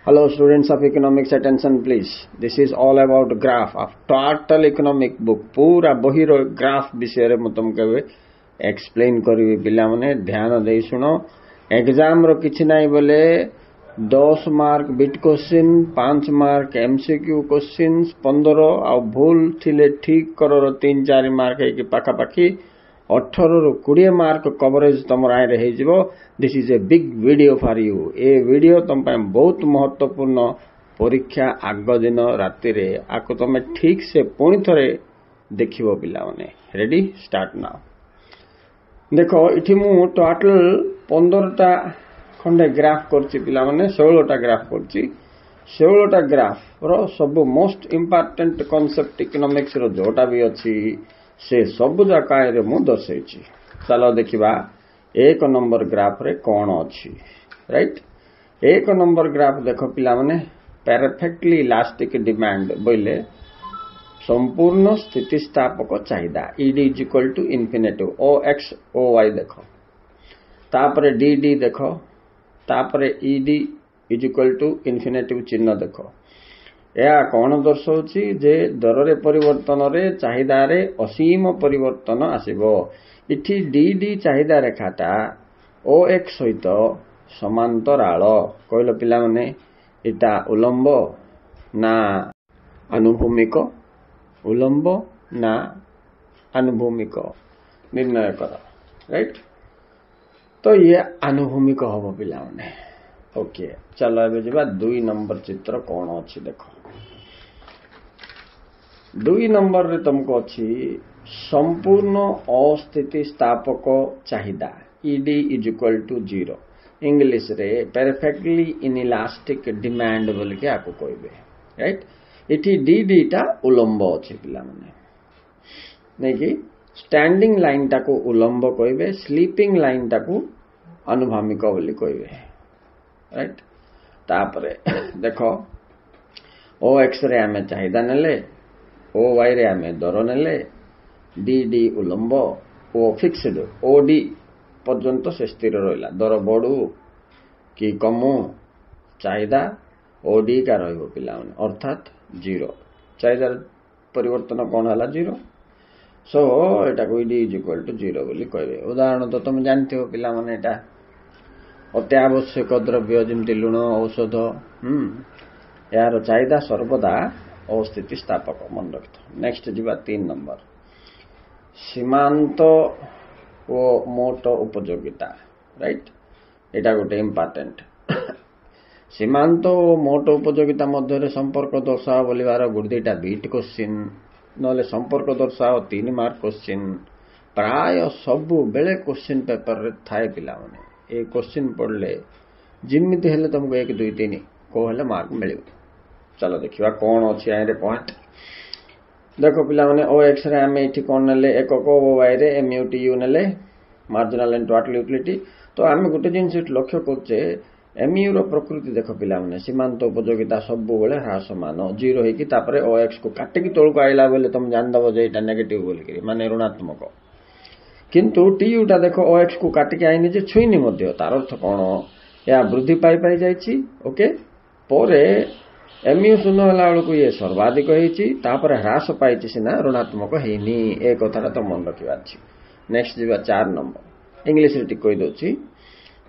Hello students of economics, attention please. This is all about graph of total economic book. पूरा बही रो graph विषय रे मु तुमके explain करिवि पिला माने ध्यान दे सुनो. एग्जाम रो किछि नाही बोले 10 mark bit question, 5 mark MCQ questions, 15 आ भूल थिले ठीक करो 3-4 मार्क है पाखा पाखी 18 ରୁ 20 मार्क कवरेज तुम आय रही जीवो. This is a big video for you. A video तुम पे बहुत महत्वपूर्ण. परीक्षा आग दिन राति रे आको तुम ठीक से पुणी थरे देखिबो पिला माने. Ready start now. देखो इठी मु टोटल 15टा खंडे ग्राफ करछि पिला माने. 16टा ग्राफ करछि. 16टा ग्राफ रो सब मोस्ट इंपोर्टेंट कांसेप्ट इकोनॉमिक्स रो जोटा भी अछि से सब जकाय मु दर्शेछि. चलो देखिबा 1 नंबर ग्राफ रे कोन अछि. राइट, 1 नंबर ग्राफ देखो पिला माने परफेक्टली इलास्टिक डिमांड बोले संपूर्ण स्थितिस्थापक चाहिदा ED is equal to infinitive O X O Y देखो. तापरे डीडी देखो. तापरे ED is equal to infinitive चिन्ह देखो. या कौन दर्शाऊँची जे दर रे परिवर्तन रे चाहिदा रे असीम परिवर्तन आसीबो. इठी डीडी चाहिदा रेखाटा ओ एक्स सहित समांतराल कहलो पिला माने इटा उलंब ना अनुभूमिक, उलंब ना अनुभूमिक निर्णय कर. राइट, तो ये अनुभूमिक हबो पिला माने. ओके चलो एबे जबा 2 नंबर चित्र कौन अछि देखो. 2 नंबर रे तुमको अच्छी संपूर्ण अस्थितिस्थापक चाहिदा ED is equal to 0. English रे परफेक्टली इनइलास्टिक डिमांड बोल के आपको कहबे. राइट, इठी डीडी टा उलंब अछि पिला माने नै कि स्टैंडिंग लाइन टा को उलंब कहबे, स्लीपिंग लाइन टा को अनुभामिक बोली कहबे. राइट, तापरे देखो ओ एक्स रे हमें चाहिदा नेले, ओ वाई रे हमें दर नेले, डीडी उलंब, ओ फिक्स्ड ओडी पर्यंत से स्थिर रहिला. दर बढू कि कमू चाहिदा ओडी का रहइबो पिला माने अर्थात 0. चाहिदा परिवर्तन कोन हला 0. सो एटा को ईडी इज इक्वल टू 0 बोली कहबे. उदाहरण तो तुम जानते हो पिला माने एटा अत्यावश्यक द्रव्य जमती लुण औषध यार चाहिदा सर्वदा अस्थितिस्थापक मन रखिथ. नेक्स्ट जीवा 3 नंबर सीमांत ओ मोट उपयोगिता. राइट, एटा गोटे इंपोर्टेंट. सीमांत ओ मोट उपयोगिता मध्य संपर्क दर्शाओ बोलिबार गुर्दीटा बीट क्वेश्चन नले संपर्क दर्शाओ 3 मार्क क्वेश्चन प्राय सबु बेले क्वेश्चन पेपर रे थाए पिला माने. ए क्वेश्चन पढ़ले जिमिति हेले तुमको 1 2 3 को हेले मार्क मिलिबो. चलो देखिबा कोन अछि आइ रे पॉइंट. देखो पिला माने ओ एक्स रे हमें इठी कोन नेले एकक, ओ वाई रे एमयू टीयू नेले मार्जिनल एंड टोटल यूटिलिटी. तो आमे गुटे जिंस लक्ष्य करछे एमयू रो प्रकृति देखो पिला माने सीमांत उपयोगिता सब बेले ह्रासमान 0 हेकी तापरे ओ एक्स को काटे की तोळ को आइला बेले तुम जान दबो जे एटा नेगेटिव बोल के माने ऋणात्मक. किंतु टीयू टा देखो ओ एक्स को काटिके आईनी जे छुईनी मध्य तार अर्थ कोन या वृद्धि पाई पाई जाईची. ओके पोरे एमयू शून्य होला बेलू ये सर्वाधिक होईची तापर ह्रास पाईची सिना ऋणात्मक हेनी. ए कथाटा तो मन रखिबा अछि. नेक्स्ट जीवा 4 नंबर इंग्लिश रे टिक कहि दोछि.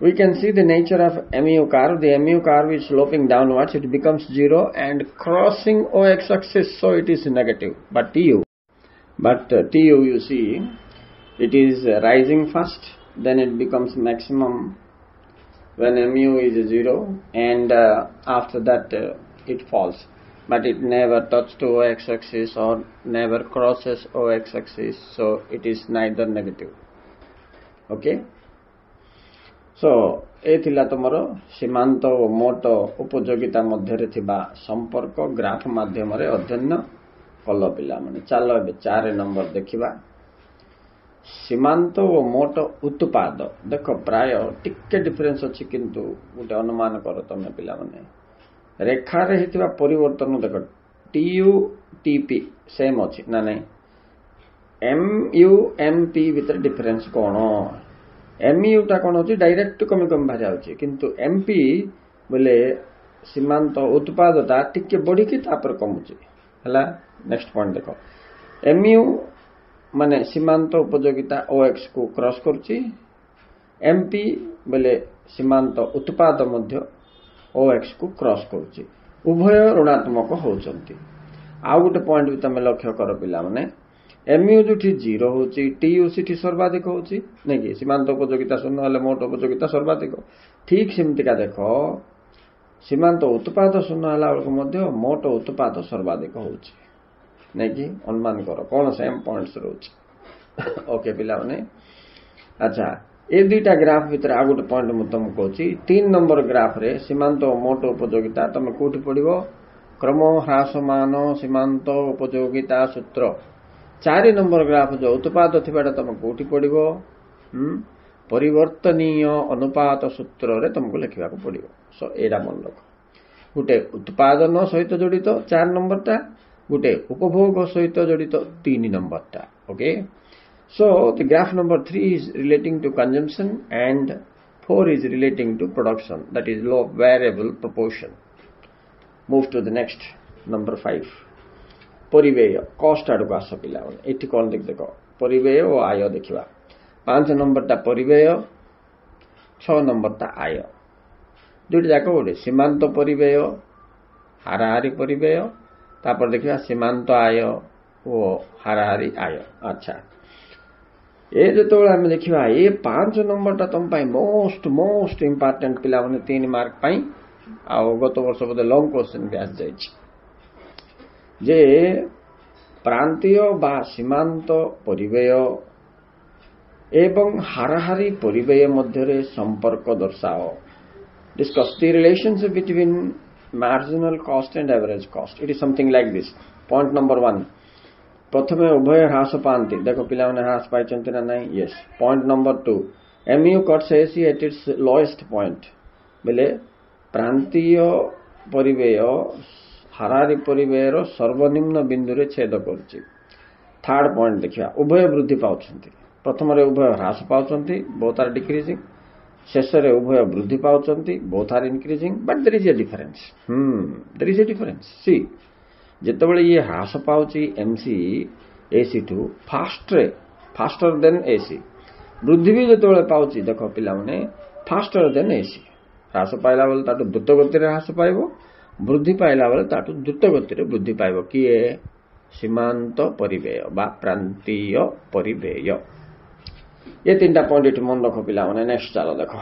We can see the nature of MU curve. The MU curve is sloping downwards. It becomes 0 and crossing OX axis, so it is negative. But TU you see it is rising first, then it becomes maximum when MU is 0 and after that it falls. But it never touches to OX axis or never crosses OX axis, so it is neither negative. Okay, so ए थिला तुमरो सीमांत और मोट उपयोगिता मध्य रे थिबा संपर्क graph माध्यम रे अध्ययन कल पिला माने. चलो ए 4 नंबर देखिबा सीमांत और मोट उत्पाद. देखो प्राय टिके डिफरेंस अछि किंतु गोटे अनुमान कर तमे पिला माने रेखा रे हितबा परिवर्तन देखो टीयू टीपी सेम अछि ना नहीं. एमयू एमपी भीतर डिफरेंस कोन. एमयू टा कोन अछि डायरेक्ट कमी कमी भाजा अछि किंतु एमपी बोले सीमांत उत्पादता टिके बढ़ी तापर कमुची हला। नेक्स्ट पॉइंट देखो, एमयू माने सीमांत उपयोगिता ओएक्स को क्रॉस करुची, एमपी बोले सीमांत उत्पाद मध्य ओएक्स को क्रॉस करुची, उभय ऋणात्मक होउचंती। आउ गोटे पॉइंट भी तुम लक्ष्य कर पिला माने, एमयू जो 0 होची, टीयू सीठी सर्वाधिक होची नहीं कि सीमांत उपयोगिता शून्य हेले मोट उपयोगिता सर्वाधिक। ठीक सेमती का देखो, सीमांत उत्पाद शून्य हला बेलू मध्य मोट उत्पाद सर्वाधिक होची नहीं कि अनुमान कर कौन सेम पॉइंट्स रोच। ओके पिला माने, अच्छा ये दुईटा ग्राफ भितर आ गोटे पॉइंट मु तुमको कहूची, 3 नंबर ग्राफ रे सीमांत मोट उपयोगिता तुम कोठी पड़िबो, क्रम ह्रासमान सीमांत उपयोगिता सूत्र। 4 नंबर ग्राफ जो उत्पाद थिबाटा तुम कोठी पड़िबो, परिवर्तनीय अनुपात सूत्र रे तुमको लिखा पड़िबो। सो एडा मन रख, गोटे उत्पादन सहित जड़ित 4 नंबरटा, गोटे उपभोग सहित जड़ित 3 नंबरटा। Okay, so the graph number 3 is relating to consumption and 4 is relating to production, that is law of variable proportion. Move to the next, number 5, परिव्यय कॉस्ट आड़ को आस पिला एठी कौन देख परिव्यय और आय देखा। 5 नंबरटा परिव्यय, 6 नंबरटा आय, दुईटा जाक गोटे सीमांत परिव्यय हाराहारी परिव्यय, तापर देखा सीमांत आय और हाराहारी आय। अच्छा, ये जो आम देखा ये 5 नंबरटा तुम मोस्ट मोस्ट इंपोर्टेंट पिला 3 मार्क पाई। आउ गत वर्ष बोधे लॉन्ग क्वेश्चन भी आसी जाइए जे प्रांतीय बा सीमांत परिव्यय एवं हाराहारी परिव्यय मध्य संपर्क दर्शाओ। Discuss the relationship between marginal cost and average cost. It is something like this. Point number 1, प्रथमे उभय ह्रास पाती, देखो पिला ह्रास पाई ना नहीं, yes. Point number 2, MU cuts AC at its lowest point, बेले प्रांतीय परिव्यय हाराहारी परिव्ययर सर्वनिम्न बिंदु रे छेद करुच्ची। थर्ड पॉइंट देखिया, उभय वृद्धि पाउछंती, प्रथम उभय ह्रास पाउछंती, बोथ आर डिक्रीजिंग, शेष उभय वृद्धि पाउछंती, both are increasing, but there is a difference. There is a difference. सी जितेबाला ये ह्रास पाउची MC AC too faster than AC, वृद्धि भी जितेबाला पाउची देखो पिला माने फास्टर देन एसी। ह्रास पाइला बेले ताटू द्रुत गति ह्रास पाइबो, वृद्धि पाइला बेले ताटू द्रुत गति वृद्धि पाइबो। किए सीमांत परिव्यय बा प्रांतीय परिव्यय। ये 3टा पॉइंट ये मन रख पिला माने। नेक्स्ट चलो देखो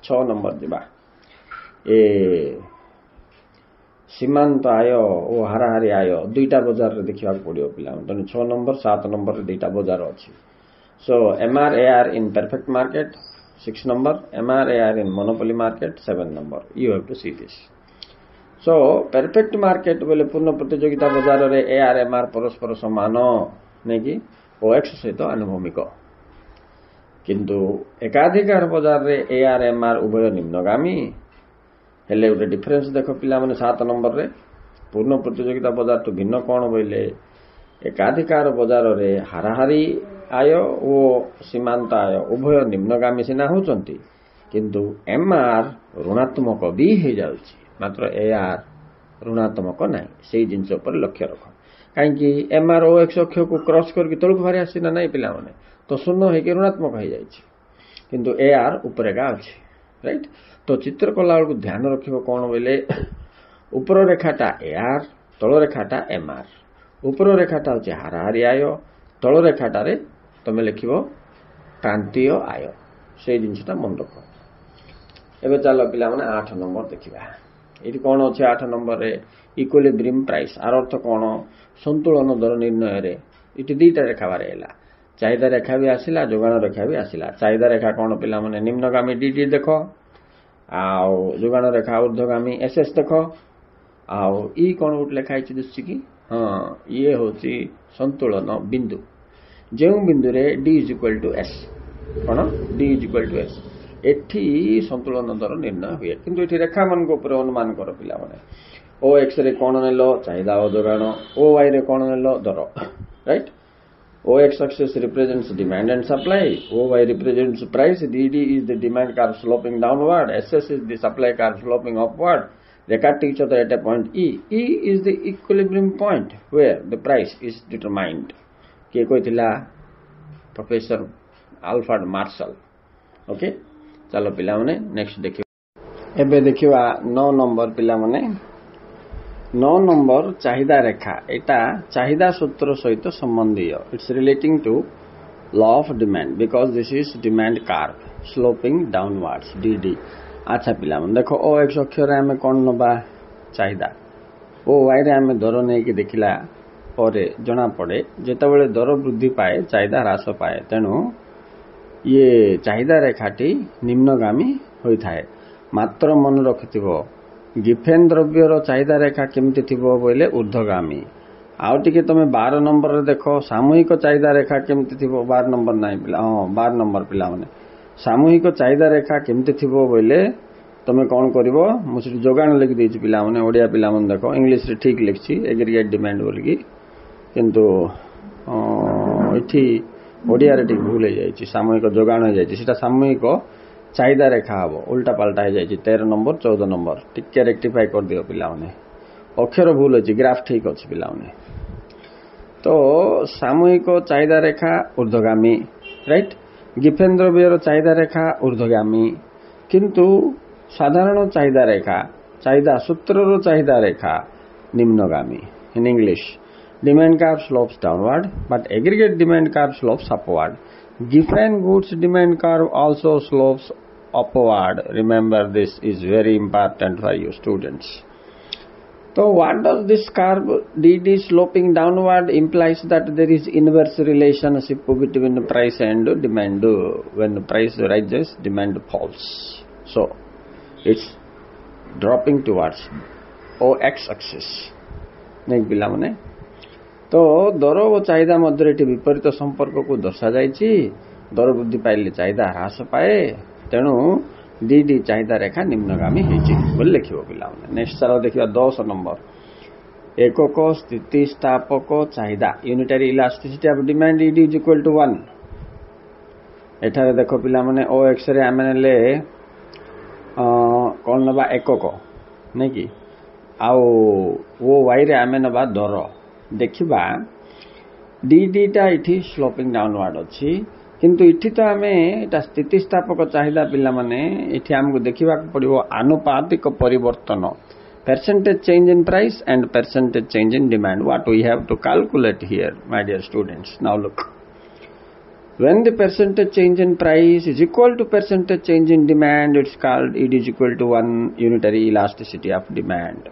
6 नंबर जीवा, ए सीमांत आय और हाराहारी आय दुईटा बजार रे देखा पड़ो पिला। 6 नंबर 7 नंबर रे दुईटा बजार अच्छी। So MRAR in perfect market 6 number, MRAR in monopoly market 7 number. You have to see this. So perfect market बोले पूर्ण प्रतियोगिता बजार रे ARMR परस्पर समान नहीं कि OX सहित आनुभूमिक, किंतु एकाधिकार बजार रे ARMR उभय निम्नगामी हेले गोटे डिफरेन्स देख पिला माने 7 नंबर रे पूर्ण प्रतियोगिता बजार तो भिन्न कौन बोले एकाधिकार बजार रे हाराहारी आय और सीमांत आय उभय निम्नगामी सिना होचंती, किंतु MR ऋणात्मक भी हो जाउची, मात्र AR ऋणात्मक नहीं। से जिनस पर लक्ष्य रख, कहीं MR OX अक्ष को क्रॉस करके तलक बाहरी आसीना नहीं पिला माने तो शून्य होकर ऋणात्मक हो जाइए, किंतु AR उपरेगा अच्छी, राइट। तो चित्र कला बेलू ध्यान रखिबो कौन बोले ऊपर रेखाटा AR, तल रेखाटा MR। ऊपर रेखाटा होचे हाराहारी आय, तल रेखाटा रे तमे लिखिबो प्रांतीय आय। से जिनसटा मन रख। एबे चलो पिला माने 8 नंबर देखिबा। एटी कौन अच्छे 8 नंबर रे इक्विलिब्रियम प्राइस। आर अर्थ कौन संतुलन दर निर्णय रे इटी दुईटा रेखा बारेला, चाहिदा रेखा भी आसिला, जोगाण रेखा भी आसिला। चाहिदा रेखा कौन पिला माने निम्नगामी DD देख, आउ जोगाण रेखा ऊर्ध्वगामी SS देख, आउ ई कौन गोटे लिखाई दिशुची कि हाँ ये होची संतुलन बिंदु, जो बिंदु रे D = S कौन D = S एठी संतुलन दर निर्णय हुए, किंतु एठी रेखा मान को ऊपर अनुमान कर पिला माने। OX रे कौन नेलो चाहिदा और जोगाण, OY रे कौन नेलो दर, right. OX axis represents demand and supply, OY represents price, DD is the demand curve sloping downward, SS is the supply curve sloping upward, they cut each other at a point E. E is the equilibrium point where the price is determined. किए कोई professor Alfred martial. Okay चलो पिला माने next देखियो. एबे देखिवा 9 number पिला माने 9 number चाहिदा रेखा. एटा चाहिदा सूत्र सहित संबंधित. It's relating to law of demand because this is demand curve sloping downwards DD. अच्छा पिला माने देखो ओ एक्स अक्षर आमे कोन नबा चाहिदा. ओ वाई रे आमे दर नै कि देखिला परे जना पड़े जेतेबेले दर वृद्धि पाए चाहिदा ह्रास पाए. तेणु ये चाहिदा रेखाटी निम्नगामी होइथाए. मात्र मन रखिथिबो गिफेन द्रव्यर चाहिदा रेखा केमति थिबो बोले ऊर्ध्वगामी. आउ टिके तमे 12 नंबर रे देखो सामूहिक चाहिदा रेखा केमति थिबो. 12 नंबर नाही पिला. हां 12 नंबर पिला माने सामूहिक चाहिदा रेखा केमति थिबो बोले तमे कोन करिवो. मु सिटी जोगान लिखि देछि पिला माने ओडिया पिला माने देखो इंग्लिश रे ठीक लिखछि एग्रीगेट डिमांड बोलकी किंतु एठी ओडिया रे ठीक भूल हो जाए. सामूहिक जोगान हो जाए सीटा सामूहिक चाहिदा रेखा हम उल्टा पाल्टा हो जाए. 13 नंबर 14 नंबर टिके रेक्टिफाई कर दियो पिला माने. अक्षर भूल अच्छी ग्राफ ठीक अच्छे पिला माने. तो सामूहिक चाहिदा रेखा ऊर्ध्वगामी राइट. गिफेन द्रव्यर चाहिदा रेखा ऊर्ध्वगामी किंतु साधारण चाहिदा रेखा चाहिदा सूत्र चाहिदा रेखा निम्नगामी. In English demand curve slopes downward but aggregate demand curve slopes upward. Giffen goods demand curve also slopes upward. Remember this is very important for you students. So what does this curve DD sloping downward implies that there is inverse relationship between the price and demand. When the price rises demand falls. So it's dropping towards OX axis. नहीं पिला मने तो दर और चाहिदा मध्य विपरीत संपर्क को दर्शा जाइछि. दर वृद्धि पाइले चाहिदा ह्रास पाए. तेणु डीडी चाहिदा रेखा निम्नगामी होइछि बोल लिखिबो पिला माने. नेक्स्ट चलो देखिबा 10 नंबर एकक स्थितिस्थापक चाहिदा unitary elasticity of demand ED is equal to 1. एठारे देखो पिला माने ओ एक्स रे आमे ले कोन नबा एकक नै कि आउ ओ वाई रे आमे नबा दर. देखिबा डीडी टा इठी स्लोपिंग डाउनवर्ड अछि किंतु इठी तो आमे एटा स्थितिस्थापक चाहिदा पिला माने इठी हमको देखिबा पड़िबो आनुपातिक परिवर्तन percentage change in price and percentage change in demand. What we have to calculate here my dear students. Now look, when the percentage change in price is equal to percentage change in demand, it's called it is equal to 1 unitary elasticity of demand.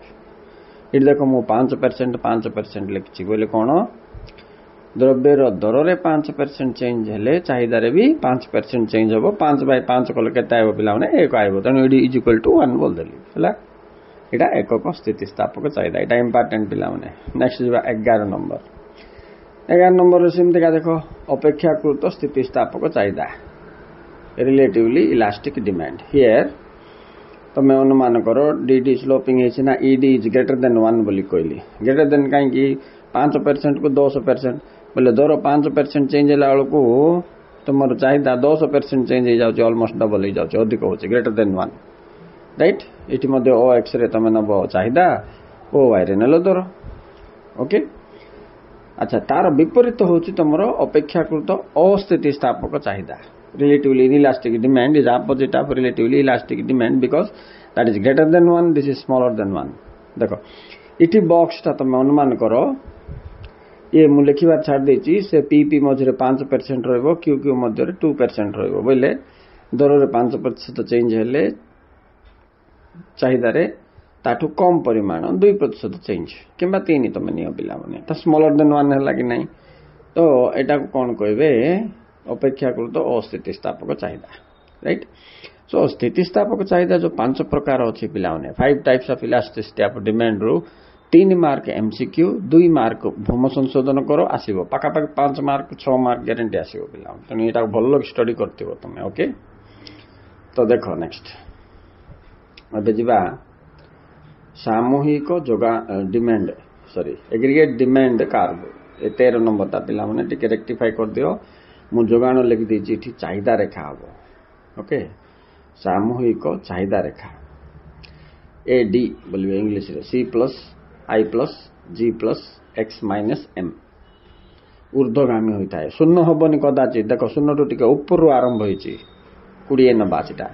It देखो मु 5% लिखी बोले कौन द्रव्यर दर रे 5% change हेले चाहिदा रे भी 5% चेंज हो. 5/5 कले केते आइबो पिला माने 1 आइबो. तेनु इट इज इक्वल टू 1 बोल देली हला. एटा एकक स्थितिस्थापक चाहिदा. एटा इंपोर्टेंट पिला माने. नेक्स्ट जिबा 11 नंबर. 11 नंबर रे सिम देखो अपेक्षाकृत स्थितिस्थापक चाहिदा रिलेटिवली इलास्टिक डिमांड. हियर तमे अनुमान करो डीडी स्लोपिंग है ना ईडी इज ग्रेटर देन 1 बोली कहली. ग्रेटर देन कहीं 5% को 10% बोले दर 5% चेंज है को तुम चाहिदा 10% चेंज हो जाए ऑलमोस्ट डबल हो जाए अधिक हो ग्रेटर देन 1 राइट. इटी मध्य ओ एक्स रे तमे नब चाहिदा ओ वाई रे नेलो दर. ओके अच्छा तार विपरीत होची तुमर अपेक्षाकृत अस्थितिस्थापक चाहिदा. Relatively inelastic demand is opposite of relatively elastic demand because that is greater than 1, this is smaller than 1. देखो इटी बॉक्स टा तुम अनुमान करो ये मु लिखिबार छाड़ देछि से पीपी मझरे 5% रहबो क्यूक्यू मध्यरे 2% रहबो बोले दर रे 5% चेंज हेले चाहिदा रे ताठू कम परिमाण 2% चेंज किंबा 3 तुम नियो पिला माने ता स्मॉलर देन 1 हैला कि नहीं. तो एटा को कोन कहबे अपेक्षाकृत अस्थितिस्थापक चाहिदा राइट. सो स्थितिस्थापक चाहिदा जो 5 प्रकार अछि पिला माने 5 types of elasticity of demand रो 3 मार्क एमसीक्यू 2 मार्क भूम संशोधन करो आसीबो पाका पाक 5 मार्क 6 मार्क गारंटी आसीबो पिला माने. तने एटा भल्लो स्टडी करथिबो तमे. ओके तो देखो नेक्स्ट अबे जिबा सामूहिक जोगा demand sorry aggregate demand curve 13 number ता पिला माने टिके रेक्टिफाई कर दियो. मु जोगान लिखि देछि इठी चाहिदा रेखा हबो. ओके सामूहिक चाहिदा रेखा AD बोलिए इंग्लिश रे C plus I plus G plus X minus M ऊर्ध्वगामी होता है शून्य हबनी कदाचि देख शून्य टू टिके ऊपर आरंभ होइछि 20 नबा सेटा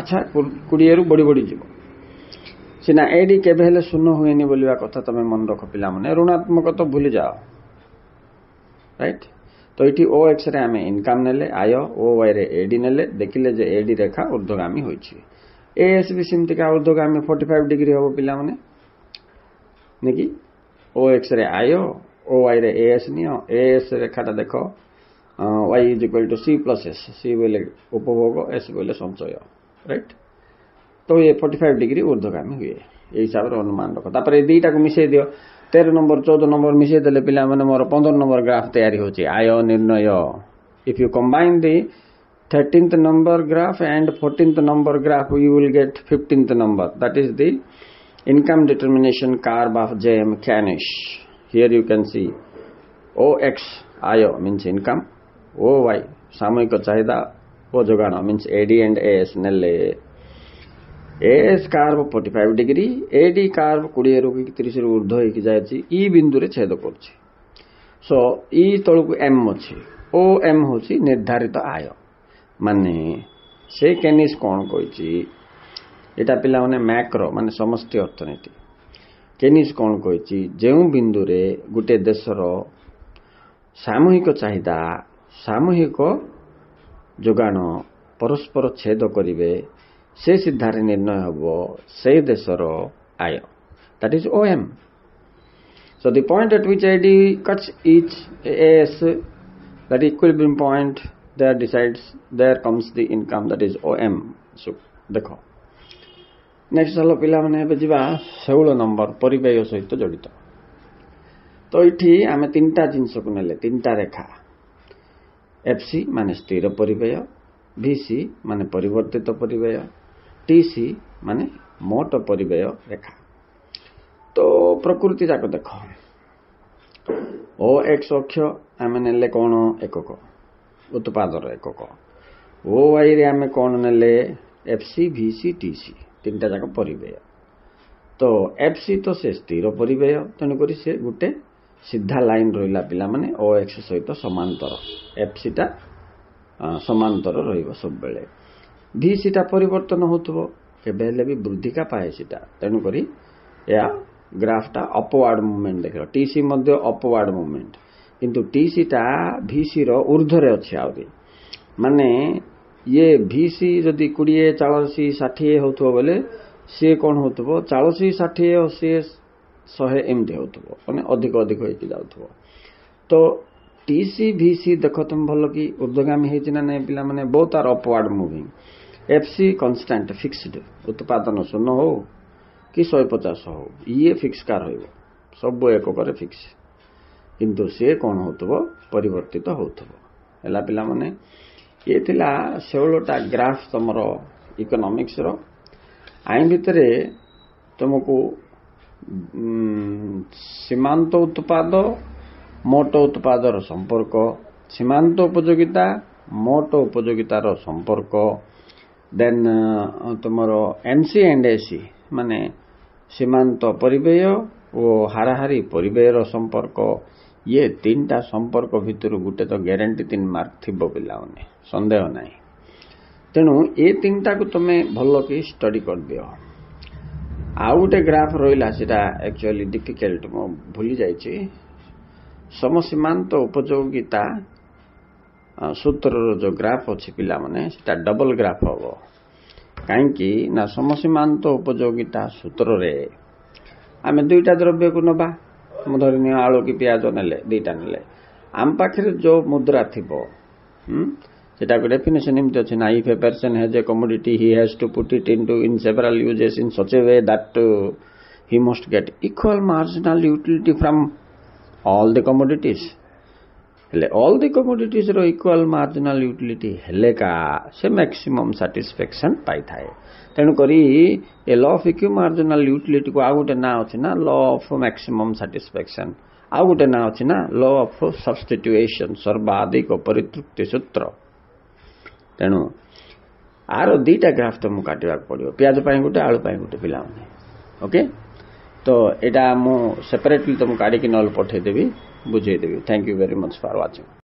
अच्छा 20 रु बड़ी बड़ी जीव सिना एडी केबे हेले शून्य हुएनी बोलिबा कथा तमे मन रख पिला माने ऋणात्मक तो भूली जाओ राइट तो इठी OX रे आमे इनकम नेले आय OY रे एडी नेले देखिले जे एडी रेखा ऊर्ध्वगामी होइछि AS भी सिमति का ऊर्ध्वगामी 45 डिग्री हो पिला माने नेकी OX रे आय OY रे AS नियो AS रेखाटा देखो y is equal to C plus S C बोले उपभोग S बोले संचय राइट तो ये 45 डिग्री ऊर्ध्वगामी हुए ये हिसाब रे अनुमान रख तापर ए दुईटा को मिसै दियो 13 नंबर 14 नंबर मिसै देले पिला माने मोर 15 नंबर ग्राफ तैयारी होची आय निर्णय if you combine the 13th number graph and 14th number graph you will get 15th number that is the income determination curve of J.M. Canish. Here you can see OX I means income OY सामूहिक चाहिदा ओ जोगान means AD and AS नेले AS curve 45 degree AD curve 20 रु 30 रु ऊर्ध्व होई जायछि ई बिंदु रे छेद करछि सो ई तळकु M अछि OM होछि निर्धारित आय माने से केनिस कोन कहिछि एटा पिला माने मैक्रो माने समष्टि अर्थनीति केनिस कोन कहिछि जेउ बिंदु रे गुटे देशर सामूहिक चाहिदा सामूहिक जोगान परस्पर छेद करिवे से सिद्धारे निर्णय हबो से देशर आय that is OM so the point at which AD cuts each AS that equilibrium point there comes the income that is OM so देखो नेक्स्ट चलो पिला माने बे जिबा 16 नंबर परिव्यय सहित जड़ित तो इठी आमे तीनटा जिंस को नेले तीनटा रेखा FC माने स्थिर परिव्यय VC माने परिवर्तित परिव्यय TC माने मोट परिव्यय रेखा तो प्रकृति जाक देखो OX अक्ष आमे नेले कोन एकक उत्पादर एकक OY रे आमे कोन नेले FC VC TC तीनटा जाक परिव्यय तो FC तो से स्थिर परिव्यय तने करी से गुटे सीधा लाइन रहिला पिला माने OX सहित समांतर FC टा समांतर रहिबो सब बेले VC टा परिवर्तन होतबो केबेले भी वृद्धि का पाए सीटा तने करी या ग्राफ टा अपवर्ड मूवमेंट देखो TC मध्ये अपवर्ड मूवमेंट किंतु TC टा VC रो ऊर्ध्व रे अछि आउरी माने ये VC जदि 20 40 60 होतबो बोले से कोन होतबो 40 60 80 100 एमटी होतबो माने अधिक अधिक होई जाउतबो तो TC VC देखो तुम भलो कि ऊर्ध्वगामी हेछि ना नै पिला माने both are upward moving FC constant fixed उत्पादन शून्य हो कि 150 हो ये फिक्स कार होइबो सब एक करे फिक्स किंतु से कोन होतबो परिवर्तित होतबो एला पिला माने ये थिला 16टा ग्राफ तमरो इकोनॉमिक्स रो आइन भितरे तुमको सीमांत उत्पाद मोट उत्पादर संपर्क सीमांत उपयोगिता मोट उपयोगितार संपर्क देन तुमरो MC एंड AC माने सीमांत परिव्यय और हाराहारी परिव्ययर संपर्क ये तीनटा संपर्क भितर गुटे तो ग्यारंटी 3 मार्क थिबो पिलाउने संदेह नाही तेनु ए तीनटा को तमे भलो कि स्टडी कर दियो आ गुटे ग्राफ रहिला सेटा एक्चुअली डिफिकल्ट मो भूली जाईची समसीमांत उपयोगिता सूत्र रो जो ग्राफ अछि पिला माने सेटा डबल ग्राफ होबो काहेकि ना समसीमांत उपयोगिता सूत्र रे आमे दुईटा द्रव्य को नबा धरनी आलू की प्याज नेले दुईटा नेले आम पाखरे जो मुद्रा थिबो सेटा को डेफिनेशन इमते अछि ना if a person has a commodity he has to put it into in several uses in such a way that he must get equal marginal utility from all the commodities हेले all the commodities रो equal marginal utility हेले का से maximum satisfaction पाई थाए तेणु करी ए law of equal marginal utility को आउटे ना अछि ना लॉ ऑफ मैक्सिमम सैटिस्फैक्शन आउटे ना अछि ना लॉ ऑफ सब्स्टिट्यूशन सर्वाधिक परितृप्ति सूत्र तेणु आर दीटा ग्राफ तुमको काटा पड़ो पियाज गोटे आलू गोटे पिला ओके तो यहाँ मु सेपरेटली तुमको काढ़ी नल पठेदेवी बुझेदेवी thank you very much for watching.